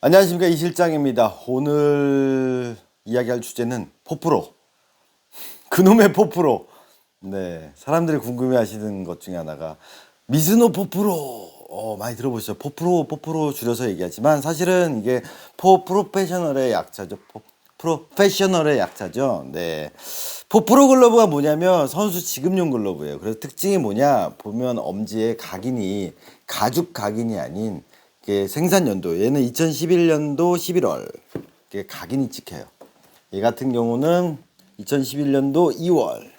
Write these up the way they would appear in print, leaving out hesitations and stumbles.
안녕하십니까, 이 실장입니다. 오늘 이야기할 주제는 포프로. 그놈의 포프로. 네, 사람들이 궁금해하시는 것 중에 하나가 미즈노 포프로. 많이 들어보시죠? 포프로 줄여서 얘기하지만 사실은 이게 프로페셔널의 약자죠. 프로페셔널의 약자죠. 네, 포프로 글러브가 뭐냐면 선수 지급용 글러브예요. 그래서 특징이 뭐냐 보면 엄지에 각인이 가죽 각인이 아닌 생산 연도, 얘는 2011년도 11월 각인이 찍혀요. 얘 같은 경우는 2011년도 2월,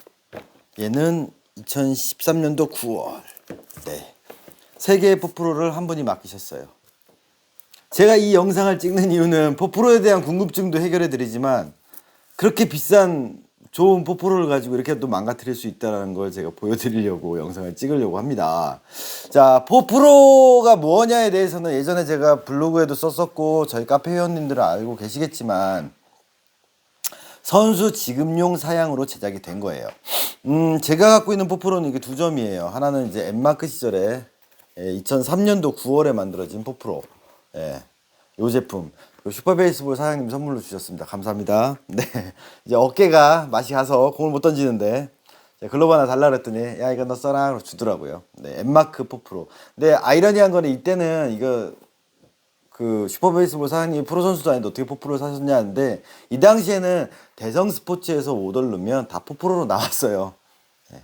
얘는 2013년도 9월. 네, 세 개의 포프로를 한 분이 맡기셨어요. 제가 이 영상을 찍는 이유는 포프로에 대한 궁금증도 해결해 드리지만 그렇게 비싼 좋은 포프로를 가지고 이렇게 또 망가뜨릴 수 있다는 걸 제가 보여드리려고 영상을 찍으려고 합니다. 자, 포프로가 뭐냐에 대해서는 예전에 제가 블로그에도 썼었고 저희 카페 회원님들은 알고 계시겠지만 선수 지급용 사양으로 제작이 된 거예요. 제가 갖고 있는 포프로는 이게 두 점이에요. 하나는 이제 엠마크 시절에 2003년도 9월에 만들어진 포프로. 예, 요 제품. 슈퍼베이스볼 사장님 선물로 주셨습니다. 감사합니다. 네, 이제 어깨가 맛이 가서 공을 못 던지는데 글러브 하나 달라 그랬더니 야 이거 너 써라 주더라고요. 네, 엠마크 포프로. 근데 아이러니한 거는 이때는 이거 그 슈퍼베이스볼 사장님이 프로 선수도 아닌데 어떻게 포프로를 사셨냐는데 이 당시에는 대성 스포츠에서 오더를 넣으면 다 포프로로 나왔어요. 네.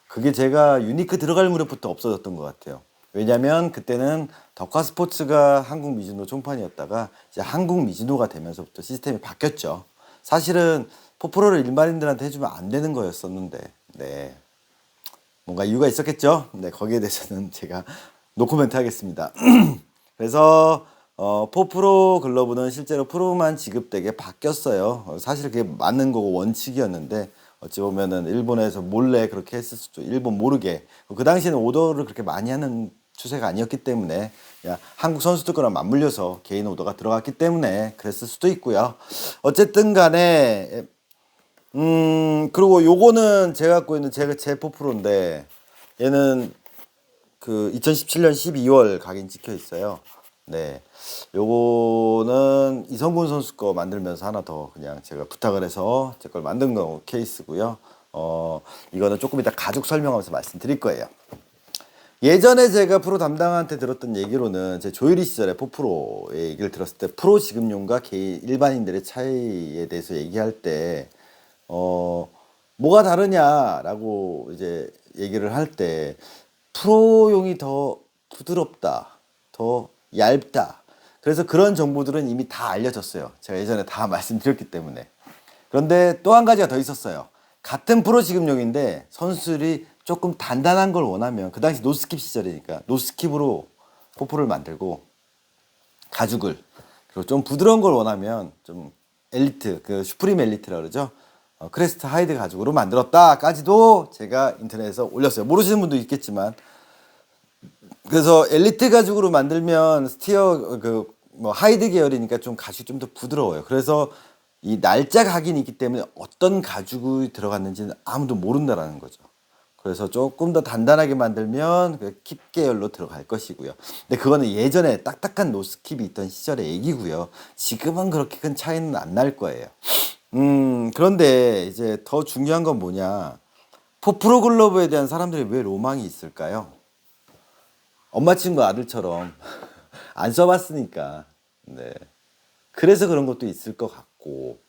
그게 제가 유니크 들어갈 무렵부터 없어졌던 것 같아요. 왜냐면 그때는 덕화 스포츠가 한국 미즈노 총판이었다가 이제 한국 미즈노가 되면서부터 시스템이 바뀌었죠. 사실은 포프로를 일반인들한테 해주면 안 되는 거였었는데, 네, 뭔가 이유가 있었겠죠. 네, 거기에 대해서는 제가 노코멘트 하겠습니다. 그래서 포프로 글러브는 실제로 프로만 지급되게 바뀌었어요. 사실 그게 맞는 거고 원칙이었는데 어찌 보면은 일본에서 몰래 그렇게 했을 수도, 일본 모르게. 그 당시에는 오더를 그렇게 많이 하는 추세가 아니었기 때문에 그냥 한국 선수들 거랑 맞물려서 개인 오더가 들어갔기 때문에 그랬을 수도 있고요. 어쨌든 간에 그리고 요거는 제가 갖고 있는 제 포프로인데 얘는 그 2017년 12월 각인 찍혀 있어요. 네, 요거는 이성군 선수 거 만들면서 하나 더 그냥 제가 부탁을 해서 제 걸 만든 거 케이스고요. 이거는 조금 이따 가죽 설명하면서 말씀드릴 거예요. 예전에 제가 프로 담당한테 들었던 얘기로는 제 조일이 시절에 포프로의 얘기를 들었을 때 프로 지급용과 개인 일반인들의 차이에 대해서 얘기할 때 뭐가 다르냐라고 이제 얘기를 할 때 프로용이 더 부드럽다, 더 얇다. 그래서 그런 정보들은 이미 다 알려졌어요. 제가 예전에 다 말씀드렸기 때문에. 그런데 또 한 가지가 더 있었어요. 같은 프로 지급용인데 선수들이 조금 단단한 걸 원하면 그 당시 노스킵 시절이니까 노스킵으로 포프를 만들고 가죽을, 그리고 좀 부드러운 걸 원하면 좀 엘리트, 그 슈프림 엘리트라 그러죠. 크레스트 하이드 가죽으로 만들었다까지도 제가 인터넷에서 올렸어요. 모르시는 분도 있겠지만. 그래서 엘리트 가죽으로 만들면 스티어 그 뭐 하이드 계열이니까 좀 가죽이 좀 더 부드러워요. 그래서 이 날짜 각인이 있기 때문에 어떤 가죽이 들어갔는지는 아무도 모른다라는 거죠. 그래서 조금 더 단단하게 만들면 킵 계열로 들어갈 것이고요. 근데 그거는 예전에 딱딱한 노스킵이 있던 시절의 얘기고요. 지금은 그렇게 큰 차이는 안 날 거예요. 그런데 이제 더 중요한 건 뭐냐. 포프로 글러브에 대한 사람들이 왜 로망이 있을까요? 엄마 친구 아들처럼 안 써봤으니까. 네. 그래서 그런 것도 있을 것 같고,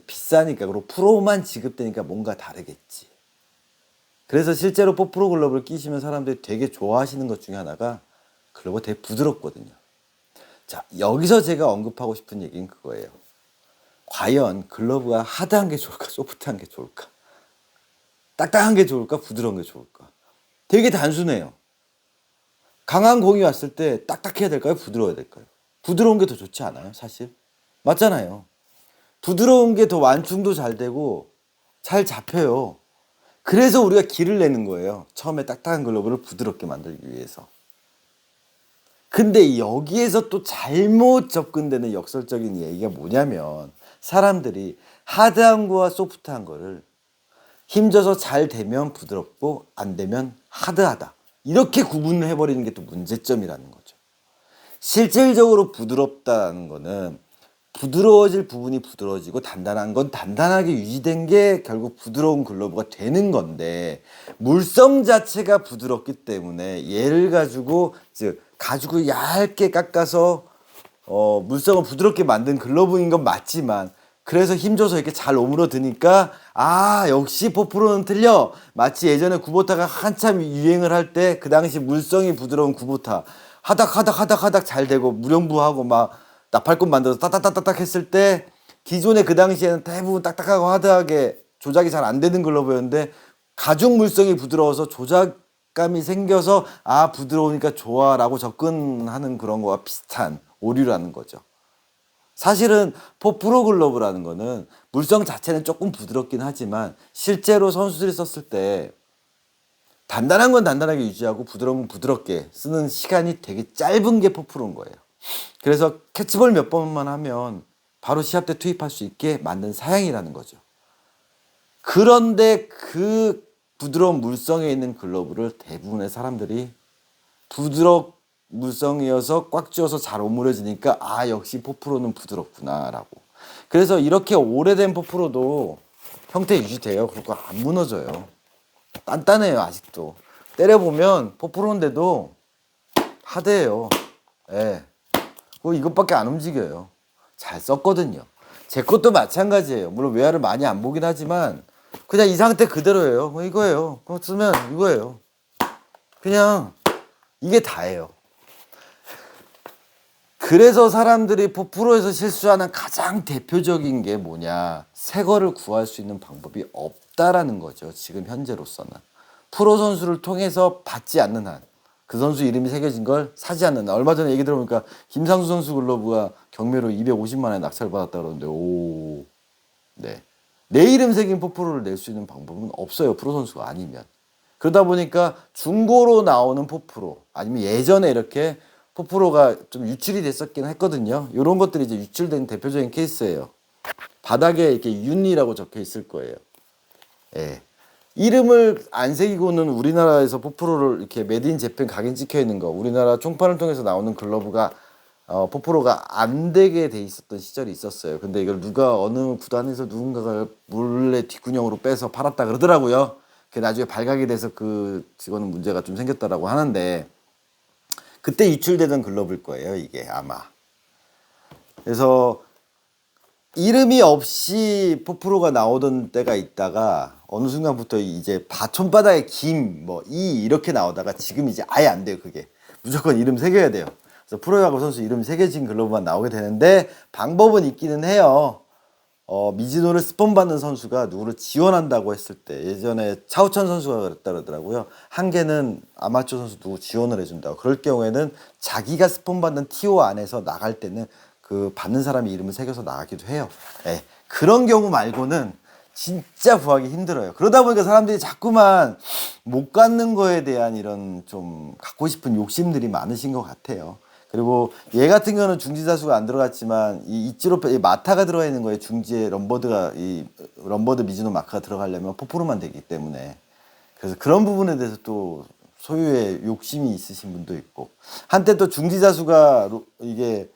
비싸니까, 그리고 프로만 지급되니까 뭔가 다르겠지. 그래서 실제로 포프로 글러브를 끼시면 사람들이 되게 좋아하시는 것 중에 하나가 글러브가 되게 부드럽거든요. 자, 여기서 제가 언급하고 싶은 얘기는 그거예요. 과연 글러브가 하드한 게 좋을까, 소프트한 게 좋을까? 딱딱한 게 좋을까, 부드러운 게 좋을까? 되게 단순해요. 강한 공이 왔을 때 딱딱해야 될까요? 부드러워야 될까요? 부드러운 게 더 좋지 않아요, 사실? 맞잖아요. 부드러운 게 더 완충도 잘 되고 잘 잡혀요. 그래서 우리가 기를 내는 거예요. 처음에 딱딱한 글러브를 부드럽게 만들기 위해서. 근데 여기에서 또 잘못 접근되는 역설적인 얘기가 뭐냐면 사람들이 하드한 거와 소프트한 거를 힘줘서 잘 되면 부드럽고 안 되면 하드하다, 이렇게 구분을 해버리는 게 또 문제점이라는 거죠. 실질적으로 부드럽다는 거는 부드러워질 부분이 부드러워지고 단단한 건 단단하게 유지된 게 결국 부드러운 글러브가 되는 건데, 물성 자체가 부드럽기 때문에 얘를 가지고 즉 가지고 얇게 깎아서 물성을 부드럽게 만든 글러브인 건 맞지만, 그래서 힘줘서 이렇게 잘 오므러드니까 역시 포프로는 틀려. 마치 예전에 구보타가 한참 유행을 할 때 그 당시 물성이 부드러운 구보타 하닥하닥 잘 되고 무령부하고 막 나팔꽃 만들어서 따닥따닥 했을 때, 기존에 그 당시에는 대부분 딱딱하고 하드하게 조작이 잘 안 되는 글러브였는데 가죽 물성이 부드러워서 조작감이 생겨서 부드러우니까 좋아라고 접근하는 그런 거와 비슷한 오류라는 거죠. 사실은 포프로 글러브라는 거는 물성 자체는 조금 부드럽긴 하지만 실제로 선수들이 썼을 때 단단한 건 단단하게 유지하고 부드러운 건 부드럽게 쓰는 시간이 되게 짧은 게 포프로인 거예요. 그래서 캐치볼 몇 번만 하면 바로 시합 때 투입할 수 있게 만든 사양이라는 거죠. 그런데 그 부드러운 물성에 있는 글러브를 대부분의 사람들이 부드럽 물성이어서 꽉 쥐어서 잘 오므려지니까 역시 포프로는 부드럽구나 라고. 그래서 이렇게 오래된 포프로도 형태 유지돼요. 그리고 안 무너져요. 단단해요. 아직도 때려보면 포프로인데도 하드해요. 예. 이것밖에 안 움직여요. 잘 썼거든요. 제 것도 마찬가지예요. 물론 외화를 많이 안 보긴 하지만 그냥 이 상태 그대로예요. 이거예요. 그거 쓰면 이거예요. 그냥 이게 다예요. 그래서 사람들이 포프로에서 실수하는 가장 대표적인 게 뭐냐, 새 거를 구할 수 있는 방법이 없다라는 거죠. 지금 현재로서는 프로 선수를 통해서 받지 않는 한, 그 선수 이름이 새겨진 걸 사지 않는 한. 얼마 전에 얘기 들어보니까 김상수 선수 글러브가 경매로 250만 원에 낙찰 받았다 그러는데, 네, 내 이름 새긴 포프로를 낼 수 있는 방법은 없어요. 프로 선수가 아니면. 그러다 보니까 중고로 나오는 포프로, 아니면 예전에 이렇게 포프로가 좀 유출이 됐었긴 했거든요. 이런 것들이 이제 유출된 대표적인 케이스예요. 바닥에 이렇게 윤이라고 적혀 있을 거예요. 예. 이름을 안 새기고는 우리나라에서 포프로를 이렇게 메드인 재팬 각인 찍혀 있는 거, 우리나라 총판을 통해서 나오는 글러브가 포프로가 안 되게 돼 있었던 시절이 있었어요. 근데 이걸 누가 어느 구단에서 누군가가 몰래 뒷구녕으로 빼서 팔았다 그러더라고요. 그 나중에 발각이 돼서 그 직원은 문제가 좀 생겼다라고 하는데, 그때 유출되던 글러브일 거예요, 이게 아마. 그래서 이름이 없이 포프로가 나오던 때가 있다가 어느 순간부터 이제 손바닥에 김, 이렇게 나오다가 지금 이제 아예 안 돼요, 그게. 무조건 이름 새겨야 돼요. 그래서 프로야구 선수 이름 새겨진 글러브만 나오게 되는데, 방법은 있기는 해요. 미즈노를 스폰받는 선수가 누구를 지원한다고 했을 때, 예전에 차우천 선수가 그랬다 그러더라고요. 한 개는 아마추어 선수 누구 지원을 해준다고. 그럴 경우에는 자기가 스폰받는 TO 안에서 나갈 때는 그 받는 사람의 이름을 새겨서 나가기도 해요. 예, 그런 경우 말고는 진짜 구하기 힘들어요. 그러다 보니까 사람들이 자꾸만 못 갖는 거에 대한 이런 좀 갖고 싶은 욕심들이 많으신 것 같아요. 그리고 얘 같은 경우는 중지자수가 안 들어갔지만 이 이치로 이 마타가 들어가 있는 거에 중지에 럼버드가, 이 럼버드 미즈노 마크가 들어가려면 포프로만 되기 때문에, 그래서 그런 부분에 대해서 또 소유의 욕심이 있으신 분도 있고, 한때 또 중지자수가 이게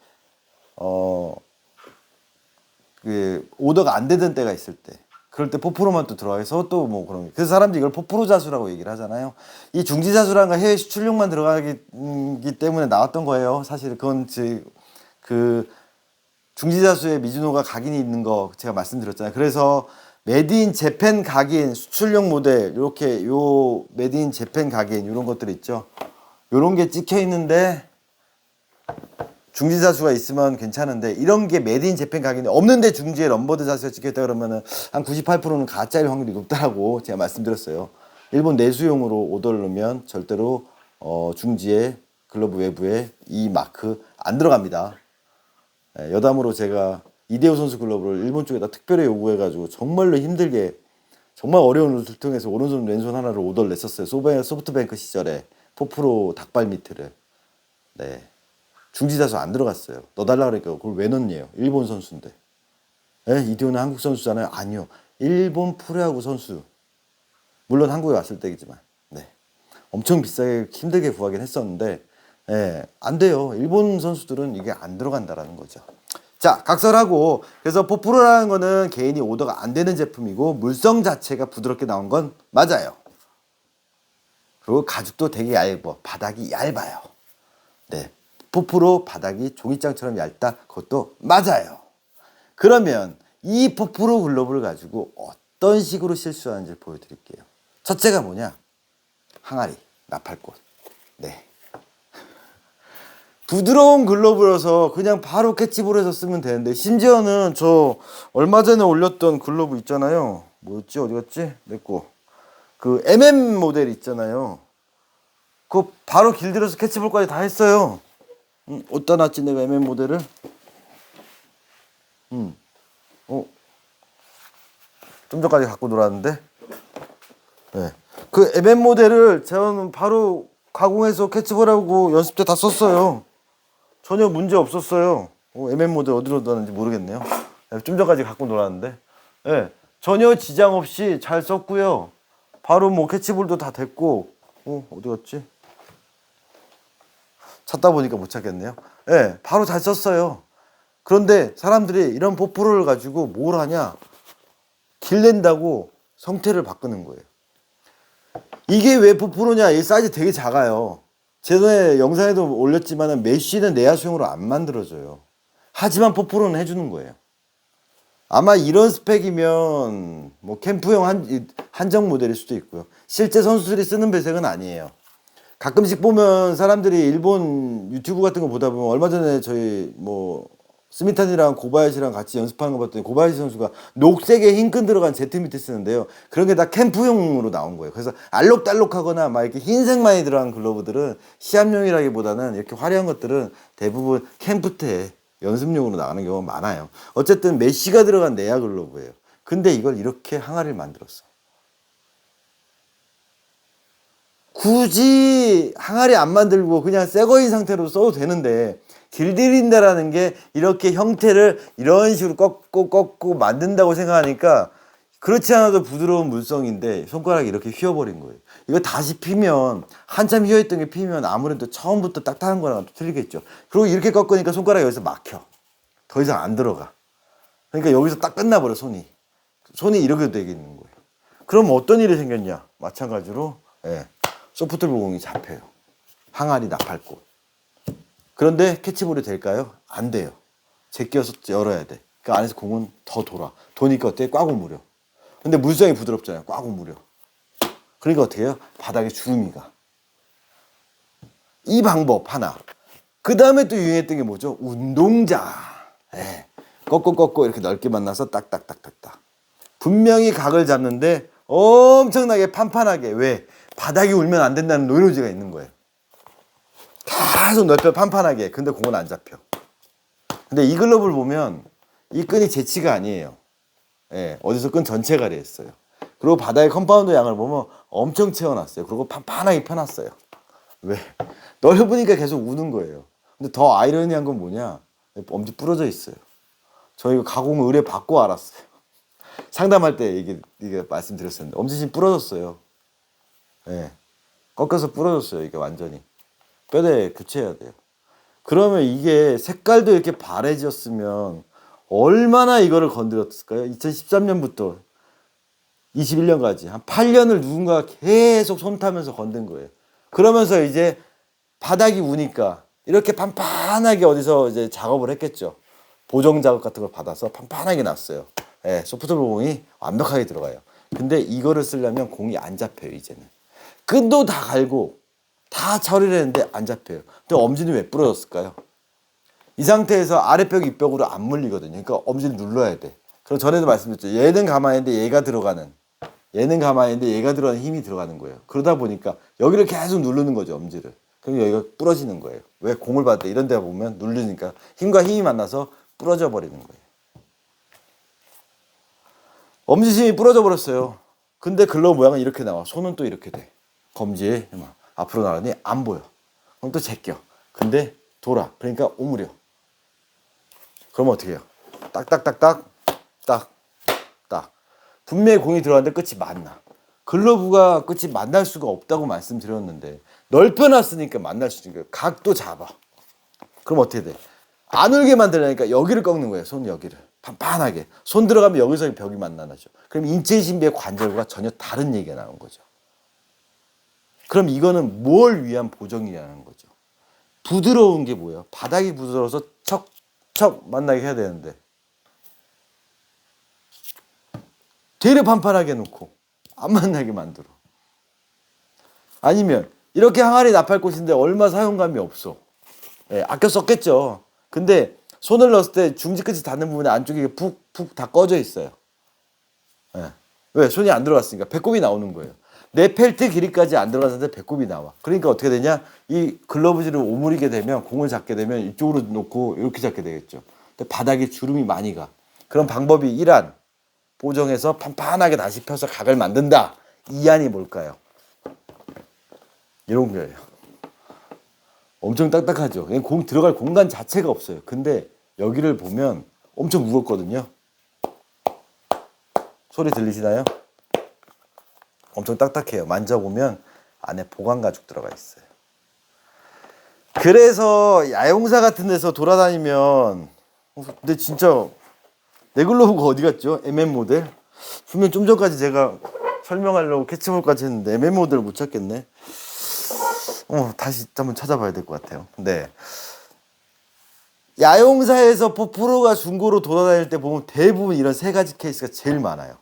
그 오더가 안 되던 때가 있을 때, 그럴 때 포프로만 또 들어가서 또 뭐 그런 게. 그래서 사람들이 이걸 포프로 자수라고 얘기를 하잖아요. 이 중지 자수라는 건 해외 수출용만 들어가기 때문에 나왔던 거예요. 사실 그건 그 중지 자수에 미즈노가 각인이 있는 거 제가 말씀드렸잖아요. 그래서 메드인 재팬 각인 수출용 모델, 이렇게 요 메드인 재팬 각인 이런 것들 있죠. 요런 게 찍혀 있는데 중지 자수가 있으면 괜찮은데, 이런 게 메드인 재팬 각인이 없는데 중지에 럼버드 자수가 찍혔다 그러면은 한 98%는 가짜일 확률이 높다라고 제가 말씀드렸어요. 일본 내수용으로 오더를 넣으면 절대로 중지에 글러브 외부에 이 마크 안 들어갑니다. 여담으로 제가 이대호 선수 글러브를 일본 쪽에다 특별히 요구해가지고 정말로 힘들게, 정말 어려운 루트를 통해서 오른손 왼손 하나를 오더를 냈었어요. 소프트뱅크 시절에 포프로 닭발 미트를. 네. 중지자수 안 들어갔어요. 넣어달라 그러니까 그걸 왜 넣냐요. 일본 선수인데. 이대호는 한국 선수잖아요. 아니요. 일본 프로야구 선수. 물론 한국에 왔을 때이지만. 네. 엄청 비싸게 힘들게 구하긴 했었는데 예, 안 돼요. 일본 선수들은 이게 안 들어간다라는 거죠. 자, 각설하고 그래서 포프로라는 거는 개인이 오더가 안 되는 제품이고 물성 자체가 부드럽게 나온 건 맞아요. 그리고 가죽도 되게 얇고 바닥이 얇아요. 네, 포프로 바닥이 종이장처럼 얇다. 그것도 맞아요. 그러면 이 포프로 글러브를 가지고 어떤 식으로 실수하는지 보여드릴게요. 첫째가 뭐냐? 항아리, 나팔꽃. 네. 부드러운 글러브라서 그냥 바로 캐치볼에서 쓰면 되는데 심지어는 저 얼마 전에 올렸던 글러브 있잖아요. 뭐였지? 어디 갔지? 내 거. 그 MM 모델 있잖아요. 그거 바로 길들여서 캐치볼까지 다 했어요. 어디다 놨지 내가 MM 모델을? 좀 전까지 갖고 놀았는데. 네. 그 MM 모델을 저는 바로 가공해서 캐치볼하고 연습 때 다 썼어요. 전혀 문제 없었어요. MM 모델 어디로 놨는지 모르겠네요. 좀 전까지 갖고 놀았는데. 네. 전혀 지장 없이 잘 썼고요. 바로 뭐 캐치볼도 다 됐고. 어디 갔지? 찾다 보니까 못 찾겠네요. 네. 바로 잘 썼어요. 그런데 사람들이 이런 포프로를 가지고 뭘 하냐? 길낸다고 성태를 바꾸는 거예요. 이게 왜 포프로냐? 이 사이즈 되게 작아요. 제전에 영상에도 올렸지만 메쉬는 내야 수용으로 안 만들어져요. 하지만 포프로는 해주는 거예요. 아마 이런 스펙이면 뭐 캠프용 한정 모델일 수도 있고요. 실제 선수들이 쓰는 배색은 아니에요. 가끔씩 보면 사람들이 일본 유튜브 같은 거 보다 보면 얼마 전에 저희 뭐 스미탄이랑 고바야시랑 같이 연습하는 거 봤더니 고바야시 선수가 녹색에 흰끈 들어간 제트 밑에 쓰는데요. 그런 게 다 캠프용으로 나온 거예요. 그래서 알록달록하거나 막 이렇게 흰색 많이 들어간 글러브들은 시합용이라기보다는 이렇게 화려한 것들은 대부분 캠프 때 연습용으로 나가는 경우가 많아요. 어쨌든 메쉬가 들어간 내야 글러브예요. 근데 이걸 이렇게 항아리를 만들었어. 굳이 항아리 안 만들고 그냥 새거인 상태로 써도 되는데 길들인다라는 게 이렇게 형태를 이런 식으로 꺾고 만든다고 생각하니까 그렇지 않아도 부드러운 물성인데 손가락이 이렇게 휘어버린 거예요. 이거 다시 피면 한참 휘어있던 게 피면 아무래도 처음부터 딱딱한 거랑 또 틀리겠죠. 그리고 이렇게 꺾으니까 손가락이 여기서 막혀. 더 이상 안 들어가. 그러니까 여기서 딱 끝나버려 손이. 손이 이렇게 되겠는 거예요. 그럼 어떤 일이 생겼냐? 마찬가지로 소프트 볼공이 잡혀요. 항아리 나팔꽃. 그런데 캐치볼이 될까요? 안 돼요. 제껴서 열어야 돼. 그 안에서 공은 더 돌아. 도니까 어때? 꽉 오므려. 근데 물성이 부드럽잖아요. 꽉 오므려. 그러니까 어떻게 해요? 바닥에 주름이 가. 이 방법 하나. 그 다음에 또 유행했던 게 뭐죠? 운동자. 꺾고 이렇게 넓게 만나서 딱딱딱딱딱. 분명히 각을 잡는데 엄청나게 판판하게. 왜? 바닥이 울면 안 된다는 노이로지가 있는 거예요. 계속 넓혀 판판하게. 근데 공은 안 잡혀. 근데 이 글러브를 보면 이 끈이 재치가 아니에요. 어디서 끈 전체가리 했어요. 그리고 바닥의 컴파운드 양을 보면 엄청 채워놨어요. 그리고 판판하게 펴놨어요. 왜? 넓으니까 계속 우는 거예요. 근데 더 아이러니한 건 뭐냐? 엄지 부러져 있어요. 저 이거 가공 의뢰 받고 알았어요. 상담할 때 이게 말씀드렸었는데 엄지심 부러졌어요. 꺾여서 부러졌어요. 이게 완전히. 뼈대 교체해야 돼요. 그러면 이게 색깔도 이렇게 바래졌으면 얼마나 이거를 건드렸을까요? 2013년부터 21년까지 한 8년을 누군가 계속 손 타면서 건든 거예요. 그러면서 이제 바닥이 우니까 이렇게 판판하게 어디서 이제 작업을 했겠죠. 보정 작업 같은 걸 받아서 판판하게 놨어요. 소프트볼 공이 완벽하게 들어가요. 근데 이거를 쓰려면 공이 안 잡혀요. 이제는 끈도 다 갈고 다 처리를 했는데 안 잡혀요. 근데 엄지는 왜 부러졌을까요? 이 상태에서 아랫벽 윗벽으로 안 물리거든요. 그러니까 엄지를 눌러야 돼. 그럼 전에도 말씀드렸죠. 얘는 가만히 있는데 얘가 들어가는 힘이 들어가는 거예요. 그러다 보니까 여기를 계속 누르는 거죠. 엄지를. 그럼 여기가 부러지는 거예요. 왜? 공을 받을 때 이런 데 보면 누르니까 힘과 힘이 만나서 부러져 버리는 거예요. 엄지심이 부러져 버렸어요. 근데 글러브 모양은 이렇게 나와. 손은 또 이렇게 돼. 검지에 앞으로 나가니 안 보여. 그럼 또 제껴. 근데 돌아. 그러니까 오므려. 그러면 어떻게 해요? 딱딱딱딱 딱. 분명히 공이 들어갔는데 끝이 맞나. 글러브가 끝이 만날 수가 없다고 말씀드렸는데 넓혀놨으니까 만날 수 있는 거예요. 각도 잡아. 그럼 어떻게 돼? 안 울게 만들려니까 여기를 꺾는 거예요. 손 여기를. 판판하게. 손 들어가면 여기서 벽이 만나죠. 그럼 인체 신비의 관절과 전혀 다른 얘기가 나온 거죠. 그럼 이거는 뭘 위한 보정이냐는 거죠. 부드러운 게 뭐예요? 바닥이 부드러워서 척척 만나게 해야 되는데 되레 판판하게 놓고 안 만나게 만들어. 아니면 이렇게 항아리 나팔꽃인데 얼마 사용감이 없어. 예, 아껴 썼겠죠. 근데 손을 넣었을 때 중지 끝이 닿는 부분에 안쪽에 푹푹 다 꺼져 있어요. 예. 왜? 손이 안 들어갔으니까 배꼽이 나오는 거예요. 내 펠트 길이까지 안 들어갔는데 배꼽이 나와. 그러니까 어떻게 되냐? 이 글러브질을 오므리게 되면 공을 잡게 되면 이쪽으로 놓고 이렇게 잡게 되겠죠. 근데 바닥에 주름이 많이 가. 그런 방법이 1안 보정해서 판판하게 다시 펴서 각을 만든다. 2안이 뭘까요? 이런 거예요. 엄청 딱딱하죠. 공 들어갈 공간 자체가 없어요. 근데 여기를 보면 엄청 무겁거든요. 소리 들리시나요? 엄청 딱딱해요. 만져보면 안에 보관 가죽 들어가 있어요. 그래서 야용사 같은 데서 돌아다니면 근데 진짜 내 글러브가 어디 갔죠? MM 모델? 분명 좀 전까지 제가 설명하려고 캐치볼까지 했는데 MM 모델을 못 찾겠네. 다시 한번 찾아봐야 될 것 같아요. 네. 야용사에서 포프로가 중고로 돌아다닐 때 보면 대부분 이런 세 가지 케이스가 제일 많아요.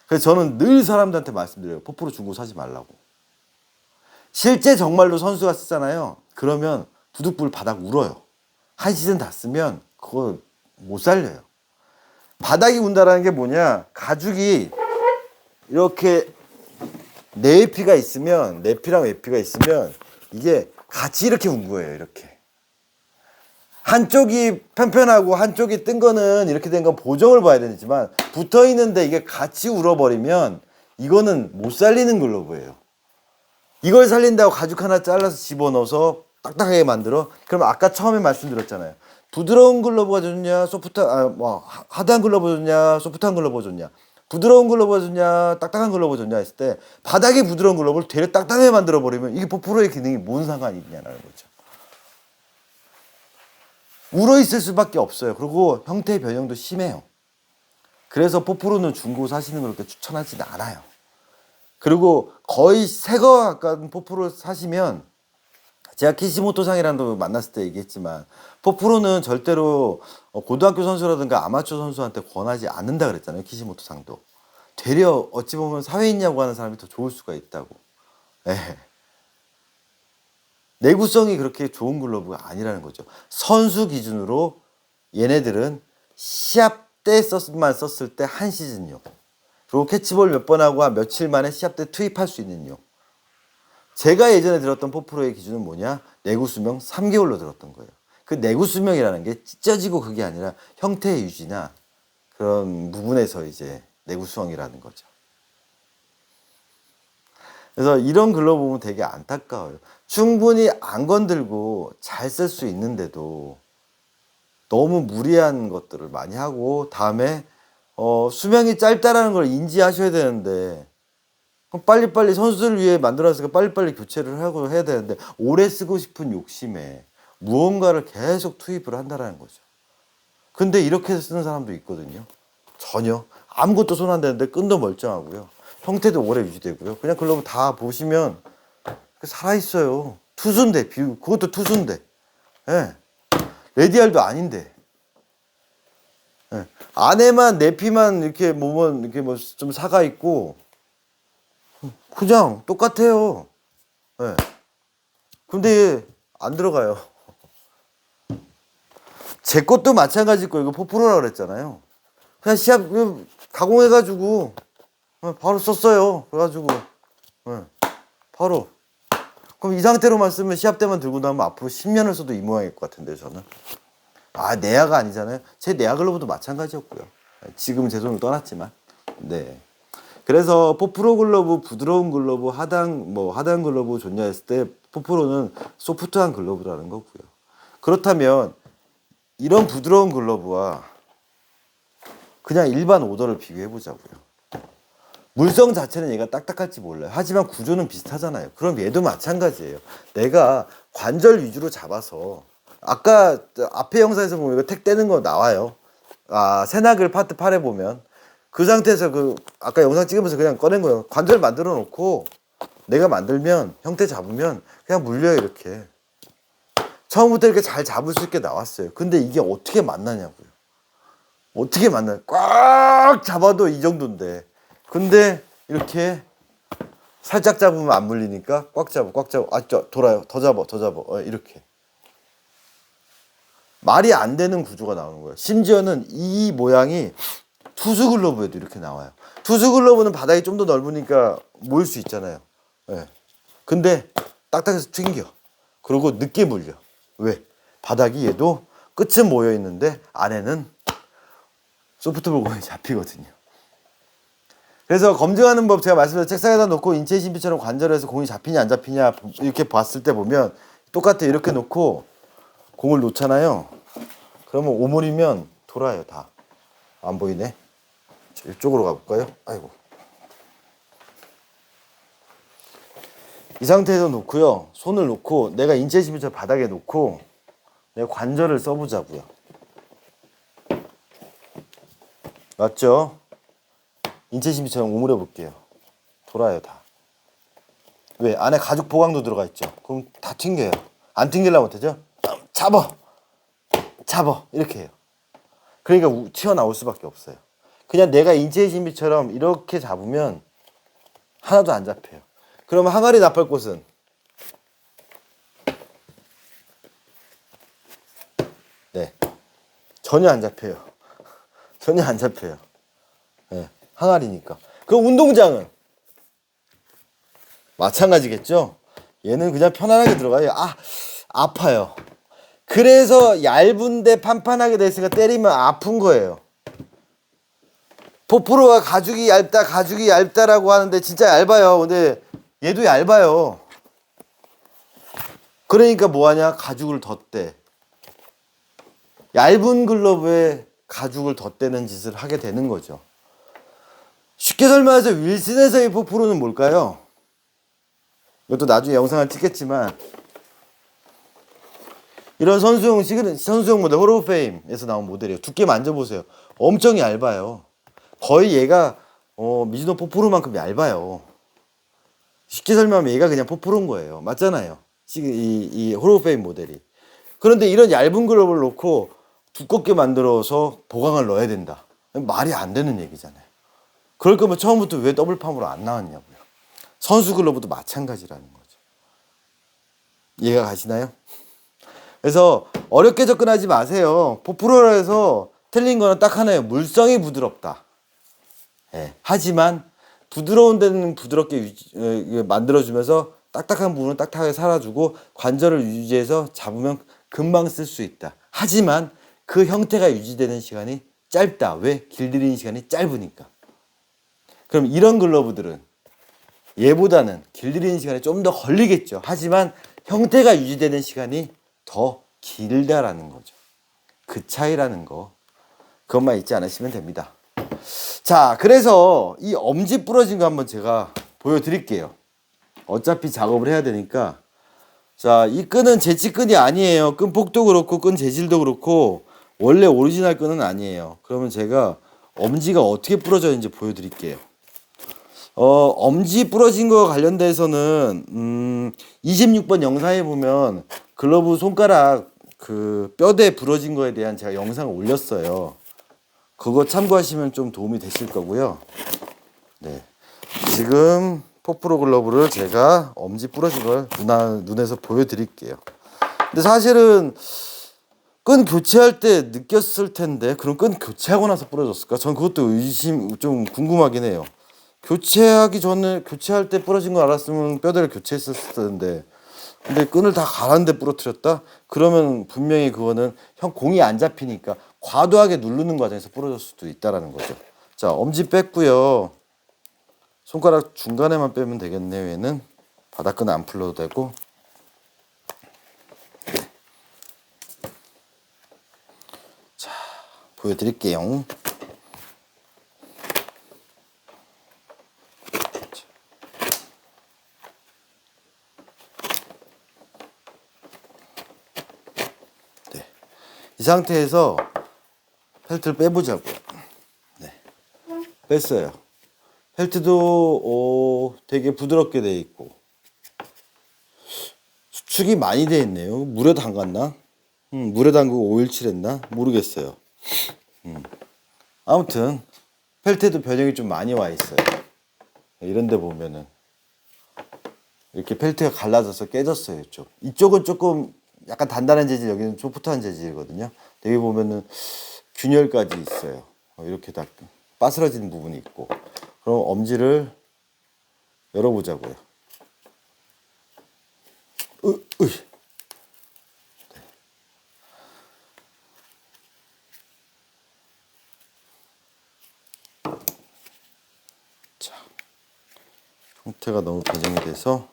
그래서 저는 늘 사람들한테 말씀드려요. 포프로 중고 사지 말라고. 실제 정말로 선수가 쓰잖아요. 그러면 부득불 바닥 울어요. 한 시즌 다 쓰면 그거 못 살려요. 바닥이 운다라는 게 뭐냐? 가죽이 이렇게 내피가 있으면, 내피랑 외피가 있으면 이게 같이 이렇게 운 거예요. 이렇게. 한쪽이 편편하고 한쪽이 뜬 거는 이렇게 된 건 보정을 봐야 되지만 붙어 있는데 이게 같이 울어버리면 이거는 못 살리는 글러브예요. 이걸 살린다고 가죽 하나 잘라서 집어넣어서 딱딱하게 만들어? 그럼 아까 처음에 말씀드렸잖아요. 부드러운 글러브가 좋냐, 하드한 글러브가 좋냐, 소프트한 글러브가 좋냐. 부드러운 글러브가 좋냐, 딱딱한 글러브가 좋냐 했을 때 바닥이 부드러운 글러브를 되레 딱딱하게 만들어버리면 이게 포프로의 기능이 뭔 상관이 있냐는 거죠. 울어있을 수밖에 없어요. 그리고 형태 변형도 심해요. 그래서 포프로는 중고 사시는 걸 그렇게 추천하지는 않아요. 그리고 거의 새거 가까운 포프로 사시면 제가 키시모토상이라는 분 만났을 때 얘기했지만 포프로는 절대로 고등학교 선수라든가 아마추어 선수한테 권하지 않는다 그랬잖아요. 키시모토상도. 되려 어찌 보면 사회 있냐고 하는 사람이 더 좋을 수가 있다고. 네. 내구성이 그렇게 좋은 글러브가 아니라는 거죠. 선수 기준으로 얘네들은 시합 때만 썼을 때 한 시즌용. 그리고 캐치볼 몇 번 하고 한 며칠 만에 시합 때 투입할 수 있는 용. 제가 예전에 들었던 포프로의 기준은 뭐냐? 내구 수명 3개월로 들었던 거예요. 그 내구 수명이라는 게 찢어지고 그게 아니라 형태의 유지나 그런 부분에서 이제 내구 수명이라는 거죠. 그래서 이런 글러브 보면 되게 안타까워요. 충분히 안 건들고 잘 쓸 수 있는데도 너무 무리한 것들을 많이 하고 다음에 수명이 짧다라는 걸 인지하셔야 되는데 그럼 빨리빨리 선수들을 위해 만들어놨으니까 빨리빨리 교체를 하고 해야 되는데 오래 쓰고 싶은 욕심에 무언가를 계속 투입을 한다는 거죠. 근데 이렇게 쓰는 사람도 있거든요. 전혀 아무것도 손 안 대는데 끈도 멀쩡하고요. 형태도 오래 유지되고요. 그냥 글러브 다 보시면 살아있어요. 투수인데 그것도 투수인데 예. 레디알도 아닌데 예. 안에만 내피만 이렇게 몸은 이렇게 뭐 좀 사가 있고 그냥 똑같아요. 예. 근데 안 들어가요. 제 것도 마찬가지일 거예요. 이거 포프로라 그랬잖아요. 그냥 시합 가공해가지고 바로 썼어요. 그래가지고 바로. 그럼 이 상태로만 쓰면 시합 때만 들고 나면 앞으로 10년을 써도 이 모양일 것 같은데 저는. 내야가 아니잖아요. 제 내야 글러브도 마찬가지였고요. 지금은 제 손을 떠났지만. 네. 그래서 포프로 글러브, 부드러운 글러브, 하단 글러브 좋냐 했을 때 포프로는 소프트한 글러브라는 거고요. 그렇다면 이런 부드러운 글러브와 그냥 일반 오더를 비교해 보자고요. 물성 자체는 얘가 딱딱할지 몰라요. 하지만 구조는 비슷하잖아요. 그럼 얘도 마찬가지예요. 내가 관절 위주로 잡아서 아까 앞에 영상에서 보면 이거 택 떼는 거 나와요. 아, 새나글 파트 8에 보면 그 상태에서 그 아까 영상 찍으면서 그냥 꺼낸 거예요. 관절 만들어 놓고 내가 만들면 형태 잡으면 그냥 물려요. 이렇게 처음부터 이렇게 잘 잡을 수 있게 나왔어요. 근데 이게 어떻게 만나냐고요. 어떻게 만나요? 꽉 잡아도 이 정도인데 근데 이렇게 살짝 잡으면 안 물리니까 꽉 잡아 아, 돌아요. 더 잡아 이렇게 말이 안 되는 구조가 나오는 거예요. 심지어는 이 모양이 투수 글러브에도 이렇게 나와요. 투수 글러브는 바닥이 좀 더 넓으니까 모일 수 있잖아요. 네. 근데 딱딱해서 튕겨. 그리고 늦게 물려. 왜? 바닥이 얘도 끝은 모여 있는데 안에는 소프트볼 공이 잡히거든요. 그래서 검증하는 법 제가 말씀드린 책상에다 놓고 인체 심피처럼 관절에서 공이 잡히냐 안 잡히냐 이렇게 봤을 때 보면 똑같아. 이렇게 놓고 공을 놓잖아요. 그러면 오물이면 돌아요. 다. 안 보이네. 이쪽으로 가볼까요? 아이고. 이 상태에서 놓고요. 손을 놓고 내가 인체 심피처럼 바닥에 놓고 내가 관절을 써보자고요. 맞죠? 인체 심피처럼 오므려 볼게요. 돌아요. 다. 왜? 안에 가죽 보강도 들어가 있죠. 그럼 다 튕겨요. 안 튕기려면 어떡하죠? 잡아 이렇게 해요. 그러니까 튀어나올 수밖에 없어요. 그냥 내가 인체 심피처럼 이렇게 잡으면 하나도 안 잡혀요. 그러면 항아리 나팔꽃은 네 전혀 안 잡혀요. 전혀 안 잡혀요. 네, 항아리니까. 그럼 운동장은 마찬가지겠죠. 얘는 그냥 편안하게 들어가요. 아파요. 그래서 얇은데 판판하게 됐으니까 때리면 아픈 거예요. 포프로가 가죽이 얇다라고 하는데 진짜 얇아요. 근데 얘도 얇아요. 그러니까 뭐하냐? 가죽을 덧대. 얇은 글러브에 가죽을 덧대는 짓을 하게 되는 거죠. 쉽게 설명해서 윌슨에서의 포프로는 뭘까요? 이것도 나중에 영상을 찍겠지만 이런 선수용 모델 홀 오브 페임에서 나온 모델이에요. 두께 만져보세요. 엄청 얇아요. 거의 얘가 미즈노 포프로만큼 얇아요. 쉽게 설명하면 얘가 그냥 포프로인 거예요. 맞잖아요. 이 홀 오브 페임 모델이. 그런데 이런 얇은 글러브를 놓고 두껍게 만들어서 보강을 넣어야 된다. 말이 안 되는 얘기잖아요. 그럴 거면 처음부터 왜 더블팜으로 안 나왔냐고요. 선수 글러브도 마찬가지라는 거죠. 이해가 가시나요? 그래서 어렵게 접근하지 마세요. 포프로라 해서 틀린 거는 딱 하나예요. 물성이 부드럽다. 네. 하지만 부드러운 데는 부드럽게 만들어주면서 딱딱한 부분은 딱딱하게 살아주고 관절을 유지해서 잡으면 금방 쓸 수 있다. 하지만 그 형태가 유지되는 시간이 짧다. 왜? 길들이는 시간이 짧으니까. 그럼 이런 글러브들은 얘보다는 길들이는 시간이 좀 더 걸리겠죠. 하지만 형태가 유지되는 시간이 더 길다라는 거죠. 그 차이라는 거. 그것만 잊지 않으시면 됩니다. 자, 그래서 이 엄지 부러진 거 한번 제가 보여드릴게요. 어차피 작업을 해야 되니까. 자, 이 끈은 재치끈이 아니에요. 끈 폭도 그렇고 끈 재질도 그렇고 원래 오리지널 끈은 아니에요. 그러면 제가 엄지가 어떻게 부러졌는지 보여드릴게요. 엄지 부러진 거 관련돼서는 26번 영상에 보면 글러브 손가락 그 뼈대 부러진 거에 대한 제가 영상을 올렸어요. 그거 참고하시면 좀 도움이 되실 거고요. 네, 지금 포프로 글러브를 제가 엄지 부러진 걸 눈에서 보여드릴게요. 근데 사실은 끈 교체할 때 느꼈을 텐데 그럼 끈 교체하고 나서 부러졌을까? 전 그것도 좀 궁금하긴 해요. 교체하기 전에 교체할 때 부러진 거 알았으면 뼈대를 교체했었을 텐데 근데 끈을 다 갈았는데 부러뜨렸다? 그러면 분명히 그거는 공이 안 잡히니까 과도하게 누르는 과정에서 부러질 수도 있다라는 거죠. 자, 엄지 뺐고요. 손가락 중간에만 빼면 되겠네요. 얘는 바닥끈 안 풀러도 되고. 자, 보여드릴게요. 상태에서 펠트를 빼보자고요. 네, 뺐어요. 펠트도 되게 부드럽게 돼 있고 수축이 많이 돼 있네요. 물에 담갔나? 물에 담그고 오일 칠했나? 모르겠어요. 아무튼 펠트에도 변형이 좀 많이 와 있어요. 이런 데 보면은 이렇게 펠트가 갈라져서 깨졌어요. 이쪽은 조금 약간 단단한 재질, 여기는 소프트한 재질이거든요. 여기 보면은 균열까지 있어요. 이렇게 다 빠스러진 부분이 있고. 그럼 엄지를 열어보자고요. 네. 자, 형태가 너무 배정이 돼서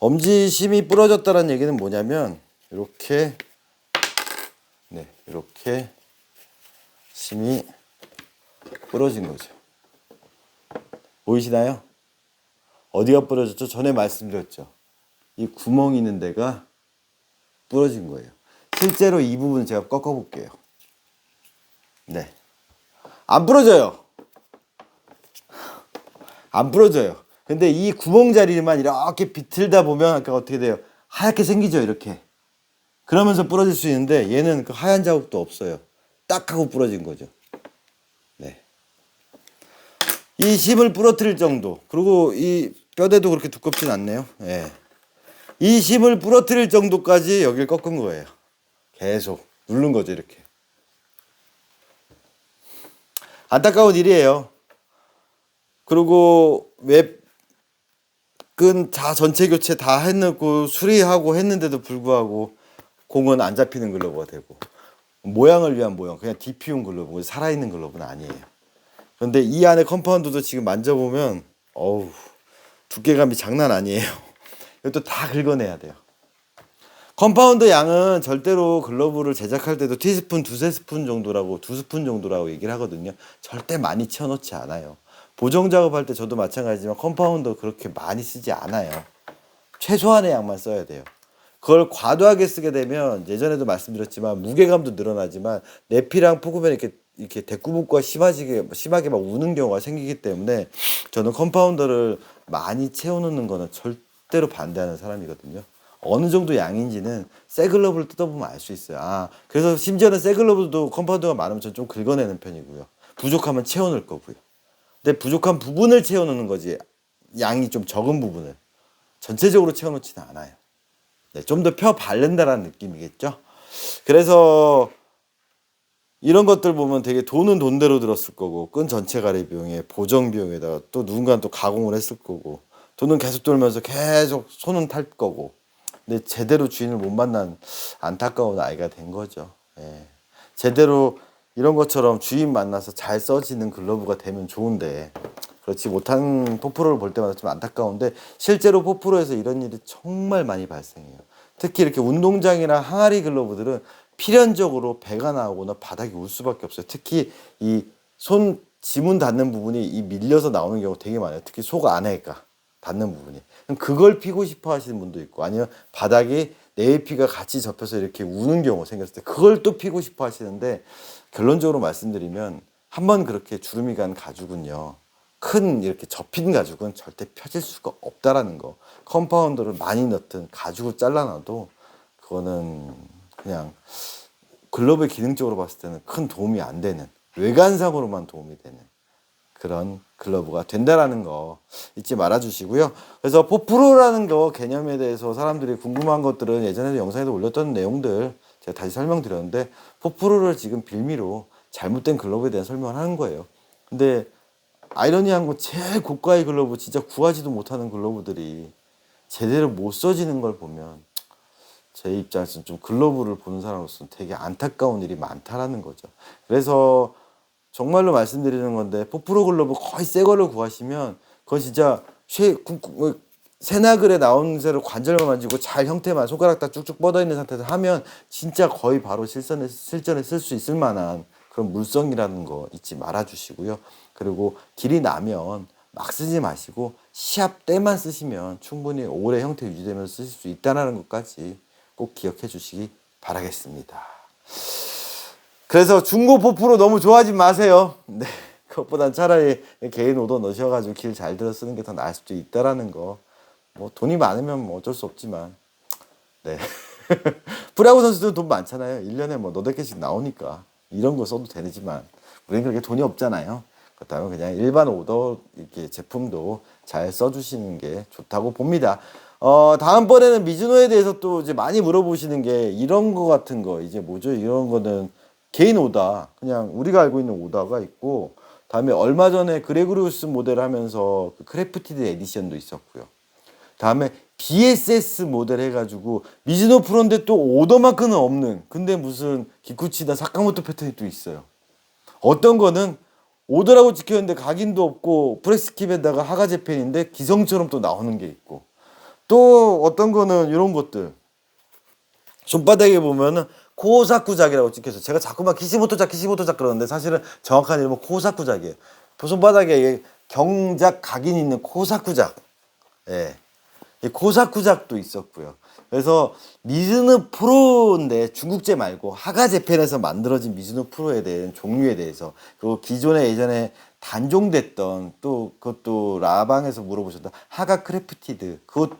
엄지심이 부러졌다는 얘기는 뭐냐면 이렇게 이렇게 심이 부러진 거죠. 보이시나요? 어디가 부러졌죠? 전에 말씀드렸죠. 이 구멍 있는 데가 부러진 거예요. 실제로 이 부분 제가 꺾어 볼게요. 네, 안 부러져요. 안 부러져요. 근데 이 구멍 자리만 이렇게 비틀다 보면 아까 어떻게 돼요? 하얗게 생기죠, 이렇게. 그러면서 부러질 수 있는데 얘는 그 하얀 자국도 없어요. 딱 하고 부러진 거죠. 네. 이 심을 부러뜨릴 정도. 그리고 이 뼈대도 그렇게 두껍진 않네요. 네. 이 심을 부러뜨릴 정도까지 여기를 꺾은 거예요. 계속 누른 거죠, 이렇게. 안타까운 일이에요. 그리고 웹근 다 전체 교체 다 해놓고 수리하고 했는데도 불구하고 공은 안 잡히는 글러브가 되고, 모양을 위한 모양, 그냥 DP용 글러브, 살아있는 글러브는 아니에요. 그런데 이 안에 컴파운드도 지금 만져보면 어우, 두께감이 장난 아니에요. 이것도 다 긁어내야 돼요. 컴파운드 양은 절대로 글러브를 제작할 때도 티스푼, 두세 스푼 정도라고, 두 스푼 정도라고 얘기를 하거든요. 절대 많이 채워놓지 않아요. 보정 작업할 때 저도 마찬가지지만 컴파운드 그렇게 많이 쓰지 않아요. 최소한의 양만 써야 돼요. 그걸 과도하게 쓰게 되면 예전에도 말씀드렸지만 무게감도 늘어나지만 내피랑 포그맨 이렇게 대구부가 심하게 막 우는 경우가 생기기 때문에 저는 컴파운더를 많이 채워놓는 거는 절대로 반대하는 사람이거든요. 어느 정도 양인지는 새 글러브를 뜯어보면 알 수 있어요. 그래서 심지어는 새 글러브도 컴파운더가 많으면 저는 좀 긁어내는 편이고요. 부족하면 채워놓을 거고요. 근데 부족한 부분을 채워놓는 거지, 양이 좀 적은 부분을 전체적으로 채워놓지는 않아요. 네, 좀 더 펴 바른다라는 느낌이겠죠. 그래서 이런 것들 보면 되게 돈은 돈대로 들었을 거고, 끈 전체 가리 비용에 보정 비용에다가 또 누군가는 또 가공을 했을 거고, 돈은 계속 돌면서 계속 손은 탈 거고, 근데 제대로 주인을 못 만난 안타까운 아이가 된 거죠. 예. 제대로 이런 것처럼 주인 만나서 잘 써지는 글러브가 되면 좋은데 그렇지 못한 포프로를 볼 때마다 좀 안타까운데, 실제로 포프로에서 이런 일이 정말 많이 발생해요. 특히 이렇게 운동장이나 항아리 글러브들은 필연적으로 배가 나오거나 바닥이 울 수밖에 없어요. 특히 이 손 지문 닿는 부분이 이 밀려서 나오는 경우 되게 많아요. 특히 속 안에가 닿는 부분이. 그걸 피고 싶어 하시는 분도 있고, 아니면 바닥이 내피가 같이 접혀서 이렇게 우는 경우 생겼을 때 그걸 또 피고 싶어 하시는데, 결론적으로 말씀드리면 한번 그렇게 주름이 간 가죽은요, 큰 이렇게 접힌 가죽은 절대 펴질 수가 없다라는 거. 컴파운더를 많이 넣든 가죽을 잘라놔도 그거는 그냥 글러브의 기능적으로 봤을 때는 큰 도움이 안 되는, 외관상으로만 도움이 되는 그런 글러브가 된다라는 거 잊지 말아 주시고요. 그래서 포프로라는 거 개념에 대해서 사람들이 궁금한 것들은 예전에도 영상에도 올렸던 내용들 제가 다시 설명드렸는데, 포프로를 지금 빌미로 잘못된 글러브에 대한 설명을 하는 거예요. 근데 아이러니한 건 제일 고가의 글러브, 진짜 구하지도 못하는 글러브들이 제대로 못 써지는 걸 보면 제 입장에서는 좀 글러브를 보는 사람으로서는 되게 안타까운 일이 많다라는 거죠. 그래서 정말로 말씀드리는 건데, 포프로 글러브 거의 새 걸로 구하시면 그건 진짜 새나글에 나온 새로 관절만 만지고 잘 형태만 손가락 다 쭉쭉 뻗어 있는 상태에서 하면 진짜 거의 바로 실전에 쓸 수 있을 만한 그런 물성이라는 거 잊지 말아 주시고요. 그리고 길이 나면 막 쓰지 마시고 시합 때만 쓰시면 충분히 오래 형태 유지되면서 쓰실 수 있다는 것까지 꼭 기억해 주시기 바라겠습니다. 그래서 중고 포프로 너무 좋아하지 마세요. 네, 그것보단 차라리 개인 오더 넣으셔가지고 길 잘 들어 쓰는 게 더 나을 수도 있다라는 거. 뭐 돈이 많으면 뭐 어쩔 수 없지만, 네. 프로야구 선수들 돈 많잖아요. 1년에 뭐 너댓 개씩 나오니까 이런 거 써도 되지만 우리는 그렇게 돈이 없잖아요. 그렇다면 그냥 일반 오더 이렇게 제품도 잘 써주시는 게 좋다고 봅니다. 다음번에는 미즈노에 대해서 또 이제 많이 물어보시는 게 이런 거 같은 거 이제 뭐죠? 이런 거는 개인 오다 그냥 우리가 알고 있는 오다가 있고 다음에 얼마 전에 그레고리우스 모델 하면서 그 크래프티드 에디션도 있었고요. 다음에 BSS 모델 해가지고 미즈노 프로인데 또 오더마크는 없는 근데 무슨 기쿠치나 사카모토 패턴이 또 있어요. 어떤 거는 오더라고 찍혔는데 각인도 없고 프레스킵에다가 하가 재팬인데 기성처럼 또 나오는 게 있고 또 어떤 거는 이런 것들 손바닥에 보면은 코사쿠작이라고 찍혀서 제가 자꾸만 키시모토작 그러는데 사실은 정확한 이름은 코사쿠작이에요. 손바닥에 경작 각인 있는 코사쿠작. 예. 이 코사쿠작도 있었고요. 그래서 미즈노 프로인데 중국제 말고 하가 재팬에서 만들어진 미즈노 프로에 대한 종류에 대해서 그리고 기존에 예전에 단종됐던 또 그것도 라방에서 물어보셨던 하가 크래프티드 그것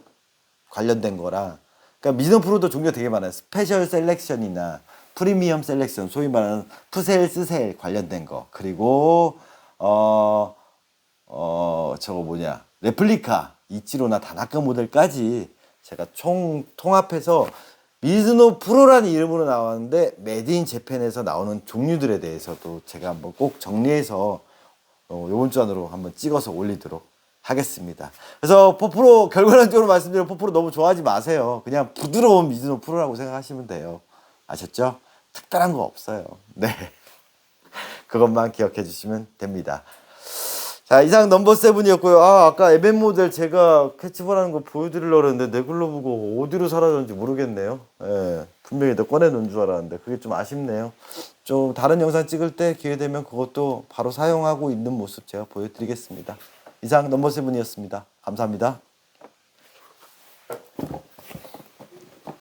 관련된 거라 그러니까 미즈노 프로도 종류가 되게 많아요. 스페셜 셀렉션이나 프리미엄 셀렉션 소위 말하는 푸셀 스셀 관련된 거 그리고 저거 뭐냐 레플리카 이치로나 다나카 모델까지 제가 총 통합해서 미즈노 프로라는 이름으로 나왔는데 메드인 재팬에서 나오는 종류들에 대해서도 제가 한번 꼭 정리해서 요번 주 안으로 한번 찍어서 올리도록 하겠습니다. 그래서 포프로 결과론적으로 말씀드리면 포프로 너무 좋아하지 마세요. 그냥 부드러운 미즈노 프로라고 생각하시면 돼요. 아셨죠? 특별한 거 없어요. 네, 그것만 기억해 주시면 됩니다. 자, 이상 넘버 세븐이었고요. 아까 에벤 모델 제가 캐치볼하는 거 보여드리려고 했는데 네글로브가 어디로 사라졌는지 모르겠네요. 예, 분명히 더 꺼내놓은 줄 알았는데 그게 좀 아쉽네요. 좀 다른 영상 찍을 때 기회 되면 그것도 바로 사용하고 있는 모습 제가 보여드리겠습니다. 이상 넘버 세븐이었습니다. 감사합니다.